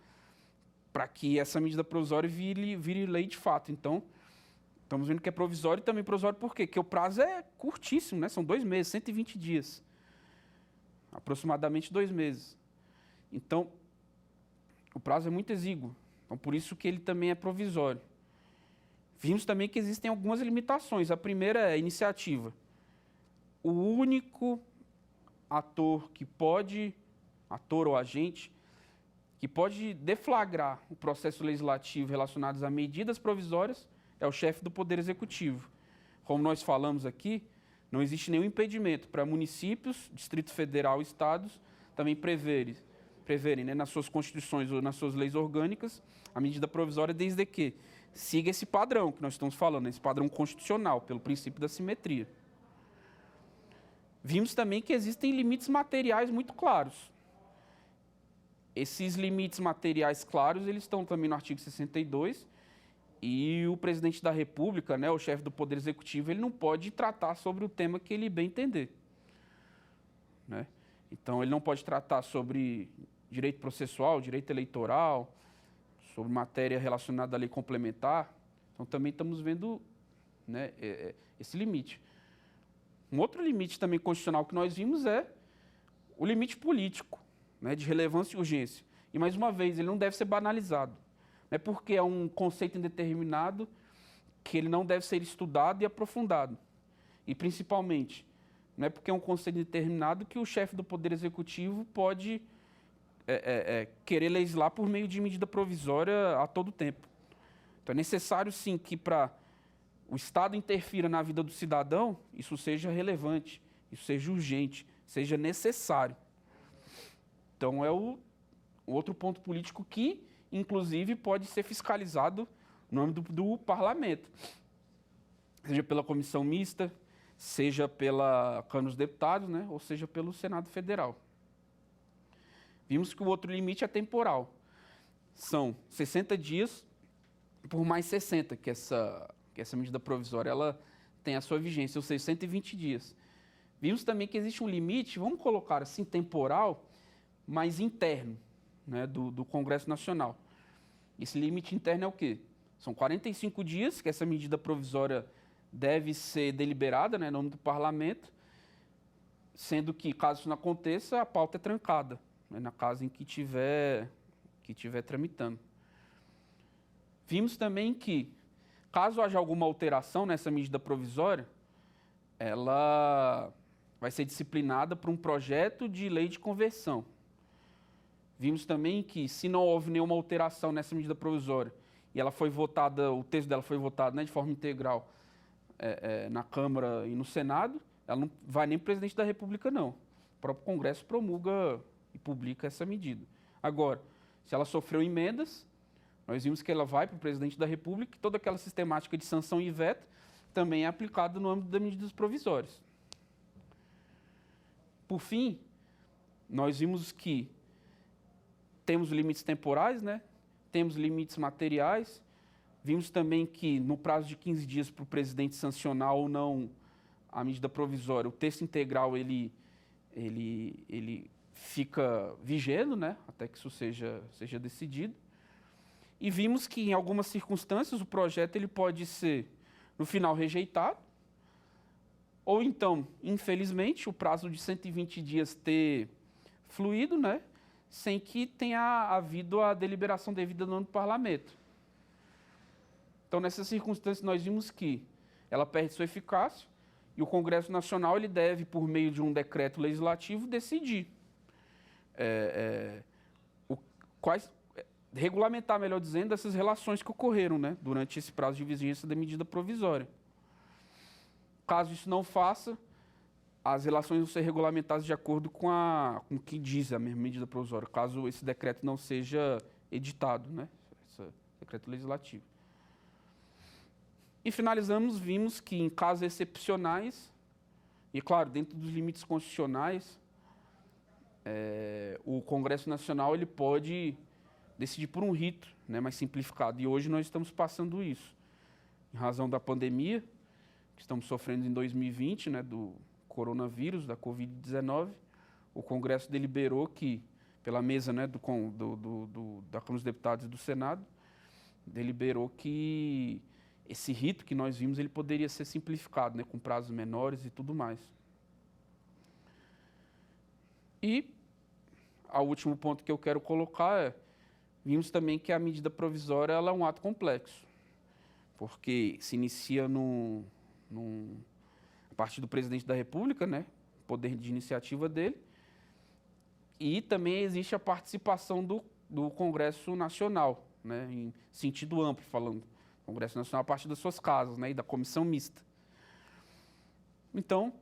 para que essa medida provisória vire lei de fato. Então, estamos vendo que é provisório e também provisório por quê? Porque o prazo é curtíssimo, né? São 2 meses, 120 dias. Aproximadamente 2 meses. Então, o prazo é muito exíguo. Então, por isso que ele também é provisório. Vimos também que existem algumas limitações. A primeira é a iniciativa. O único ator ou agente, que pode deflagrar o processo legislativo relacionado a medidas provisórias é o chefe do Poder Executivo. Como nós falamos aqui, não existe nenhum impedimento para municípios, Distrito Federal e estados também preverem, né, nas suas constituições ou nas suas leis orgânicas a medida provisória, desde que siga esse padrão que nós estamos falando, esse padrão constitucional, pelo princípio da simetria. Vimos também que existem limites materiais muito claros. Esses limites materiais claros, eles estão também no artigo 62, e o presidente da República, né, o chefe do Poder Executivo, ele não pode tratar sobre o tema que ele bem entender, né? Então, ele não pode tratar sobre direito processual, direito eleitoral, sobre matéria relacionada à lei complementar. Então, também estamos vendo, né, esse limite. Um outro limite também constitucional que nós vimos é o limite político, né, de relevância e urgência. E, mais uma vez, ele não deve ser banalizado. Não é porque é um conceito indeterminado que ele não deve ser estudado e aprofundado. E, principalmente, não é porque é um conceito indeterminado que o chefe do Poder Executivo pode querer legislar por meio de medida provisória a todo tempo. Então, é necessário, sim, que para o Estado interfira na vida do cidadão, isso seja relevante, isso seja urgente, seja necessário. Então, é o outro ponto político que, inclusive, pode ser fiscalizado no âmbito do parlamento, seja pela comissão mista, seja pela Câmara dos Deputados, né, ou seja pelo Senado Federal. Vimos que o outro limite é temporal. São 60 dias por mais 60, que essa medida provisória ela tem a sua vigência, ou seja, 120 dias. Vimos também que existe um limite, vamos colocar assim, temporal, mas interno, né, do Congresso Nacional. Esse limite interno é o quê? São 45 dias que essa medida provisória deve ser deliberada, né, no âmbito do parlamento, sendo que, caso isso não aconteça, a pauta é trancada, né, na casa em que estiver tramitando. Vimos também que, caso haja alguma alteração nessa medida provisória, ela vai ser disciplinada por um projeto de lei de conversão. Vimos também que, se não houve nenhuma alteração nessa medida provisória, e ela foi votada, o texto dela foi votado, né, de forma integral na Câmara e no Senado, ela não vai nem para o presidente da República, não. O próprio Congresso promulga e publica essa medida. Agora, se ela sofreu emendas, nós vimos que ela vai para o presidente da República e toda aquela sistemática de sanção e veto também é aplicada no âmbito das medidas provisórias. Por fim, nós vimos que temos limites temporais, né? Temos limites materiais. Vimos também que, no prazo de 15 dias para o presidente sancionar ou não a medida provisória, o texto integral ele fica vigendo, né? Até que isso seja decidido. E vimos que, em algumas circunstâncias, o projeto ele pode ser, no final, rejeitado, ou então, infelizmente, o prazo de 120 dias ter fluído, né, sem que tenha havido a deliberação devida no parlamento. Então, nessas circunstâncias, nós vimos que ela perde sua eficácia e o Congresso Nacional ele deve, por meio de um decreto legislativo, decidir regulamentar, melhor dizendo, essas relações que ocorreram, né, durante esse prazo de vigência da medida provisória. Caso isso não faça, as relações vão ser regulamentadas de acordo com o que diz a mesma medida provisória, caso esse decreto não seja editado, né, esse decreto legislativo. E finalizamos, vimos que em casos excepcionais, e claro, dentro dos limites constitucionais, o Congresso Nacional ele pode decidir por um rito, né, mais simplificado. E hoje nós estamos passando isso. Em razão da pandemia, que estamos sofrendo em 2020, né, do coronavírus, da Covid-19, o Congresso deliberou que, pela mesa, né, da Câmara dos Deputados e do Senado, deliberou que esse rito que nós vimos ele poderia ser simplificado, né, com prazos menores e tudo mais. E o último ponto que eu quero colocar vimos também que a medida provisória ela é um ato complexo, porque se inicia a partir do presidente da República, né, poder de iniciativa dele, e também existe a participação do Congresso Nacional, né, em sentido amplo falando, Congresso Nacional a partir das suas casas, né, e da comissão mista. Então,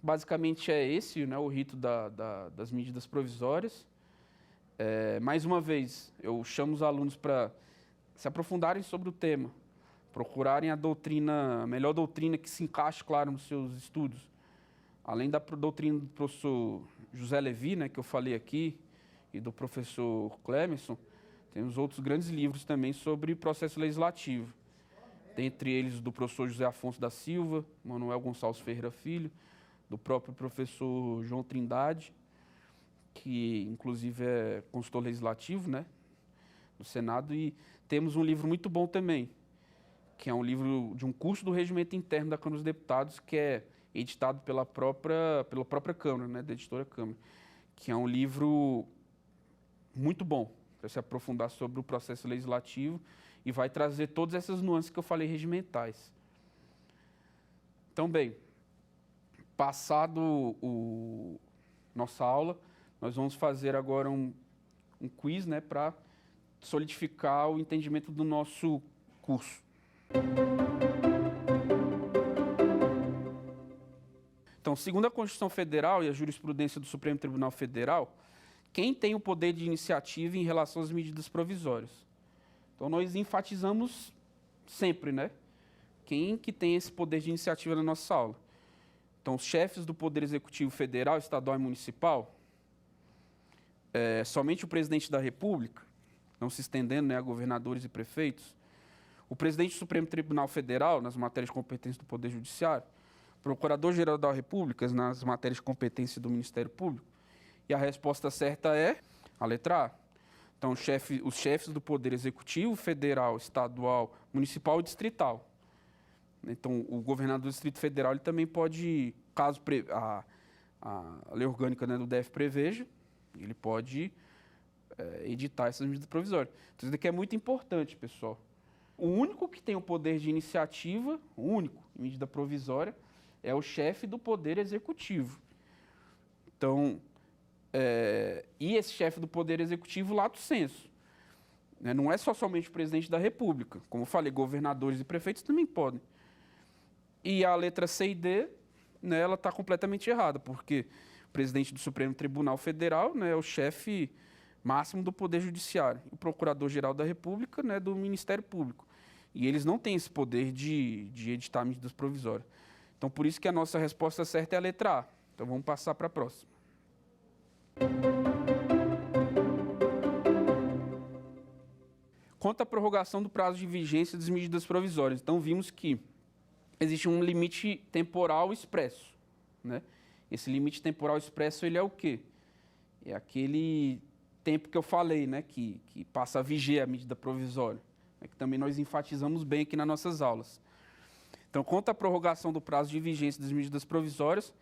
basicamente é esse, né, o rito das medidas provisórias. Mais uma vez, eu chamo os alunos para se aprofundarem sobre o tema, procurarem a melhor doutrina que se encaixe, claro, nos seus estudos. Além da doutrina do professor José Levi, né, que eu falei aqui, e do professor Clemerson, temos outros grandes livros também sobre processo legislativo. Dentre eles, do professor José Afonso da Silva, Manuel Gonçalves Ferreira Filho, do próprio professor João Trindade, que inclusive é consultor legislativo, né, do Senado, e temos um livro muito bom também, que é um livro de um curso do Regimento Interno da Câmara dos Deputados, que é editado pela própria Câmara, né, da editora Câmara, que é um livro muito bom para se aprofundar sobre o processo legislativo e vai trazer todas essas nuances que eu falei regimentais. Então, bem, passado nossa aula, nós vamos fazer agora um quiz, né, para solidificar o entendimento do nosso curso. Então, segundo a Constituição Federal e a jurisprudência do Supremo Tribunal Federal, quem tem o poder de iniciativa em relação às medidas provisórias? Então, nós enfatizamos sempre, né? Quem que tem esse poder de iniciativa na nossa aula? Então, os chefes do Poder Executivo Federal, Estadual e Municipal, somente o Presidente da República, não se estendendo, né, a governadores e prefeitos, o Presidente do Supremo Tribunal Federal, nas matérias de competência do Poder Judiciário, o Procurador-Geral da República, nas matérias de competência do Ministério Público, e a resposta certa é a letra A. Então, os chefes do Poder Executivo, Federal, Estadual, Municipal e Distrital. Então, o governador do Distrito Federal ele também pode, caso a lei orgânica, né, do DF preveja, ele pode editar essas medidas provisórias. Então, isso daqui é muito importante, pessoal. O único que tem o poder de iniciativa, o único, medida provisória, é o chefe do Poder Executivo. Então, e esse chefe do Poder Executivo, lato sensu. Né, não é somente o Presidente da República. Como eu falei, governadores e prefeitos também podem. E a letra C e D, né, ela está completamente errada, porque o presidente do Supremo Tribunal Federal, né, é o chefe máximo do Poder Judiciário, o Procurador-Geral da República, né, do Ministério Público. E eles não têm esse poder de editar medidas provisórias. Então, por isso que a nossa resposta certa é a letra A. Então, vamos passar para a próxima. Quanto à prorrogação do prazo de vigência das medidas provisórias, então vimos que existe um limite temporal expresso, né? Esse limite temporal expresso, ele é o quê? É aquele tempo que eu falei, né? Que passa a viger a medida provisória, né? Que também nós enfatizamos bem aqui nas nossas aulas. Então, quanto à prorrogação do prazo de vigência das medidas provisórias,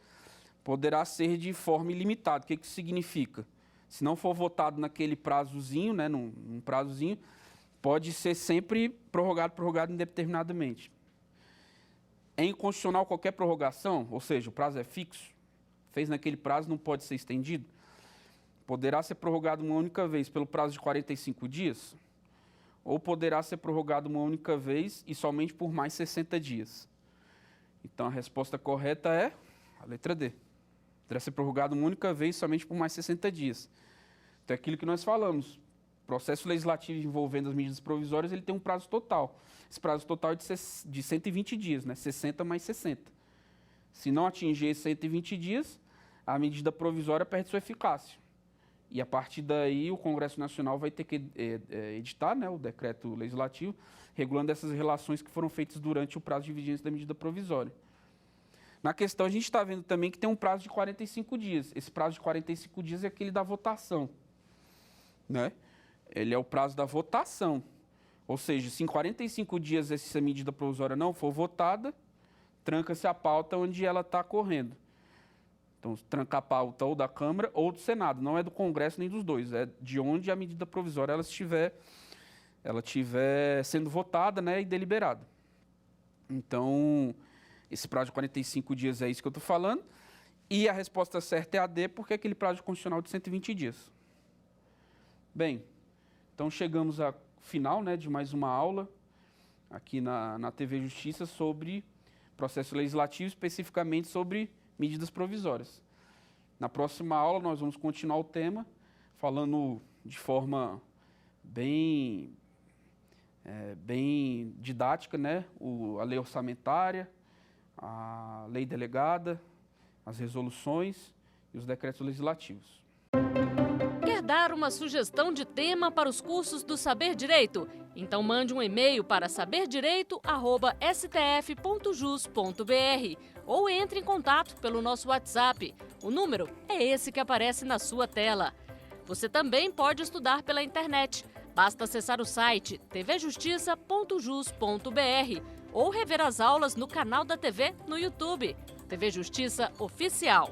poderá ser de forma ilimitada. O que isso significa? Se não for votado naquele prazozinho, né? Num prazozinho, pode ser sempre prorrogado indeterminadamente. É inconstitucional qualquer prorrogação, ou seja, o prazo é fixo, fez naquele prazo, não pode ser estendido. poderá ser prorrogado uma única vez pelo prazo de 45 dias? Ou poderá ser prorrogado uma única vez e somente por mais 60 dias? Então, a resposta correta é a letra D. Poderá ser prorrogado uma única vez somente por mais 60 dias. Então, é aquilo que nós falamos. O processo legislativo envolvendo as medidas provisórias, ele tem um prazo total. Esse prazo total é de 120 dias, né? 60 mais 60. Se não atingir esses 120 dias, a medida provisória perde sua eficácia. E, a partir daí, o Congresso Nacional vai ter que editar, né, o decreto legislativo, regulando essas relações que foram feitas durante o prazo de vigência da medida provisória. Na questão, a gente está vendo também que tem um prazo de 45 dias. Esse prazo de 45 dias é aquele da votação, né? Ele é o prazo da votação. Ou seja, se em 45 dias essa medida provisória não for votada, tranca-se a pauta onde ela está correndo. Então, tranca a pauta ou da Câmara ou do Senado. Não é do Congresso nem dos dois. É de onde a medida provisória ela estiver sendo votada, né, e deliberada. Então, esse prazo de 45 dias é isso que eu estou falando. E a resposta certa é a D, porque é aquele prazo constitucional de 120 dias. Bem, então chegamos ao final, né, de mais uma aula aqui na TV Justiça sobre processo legislativo, especificamente sobre medidas provisórias. Na próxima aula nós vamos continuar o tema, falando de forma bem didática, né, a lei orçamentária, a lei delegada, as resoluções e os decretos legislativos. Quer dar uma sugestão de tema para os cursos do Saber Direito? Então mande um e-mail para saberdireito@stf.jus.br ou entre em contato pelo nosso WhatsApp. O número é esse que aparece na sua tela. Você também pode estudar pela internet. Basta acessar o site tvjustiça.jus.br ou rever as aulas no canal da TV no YouTube. TV Justiça Oficial.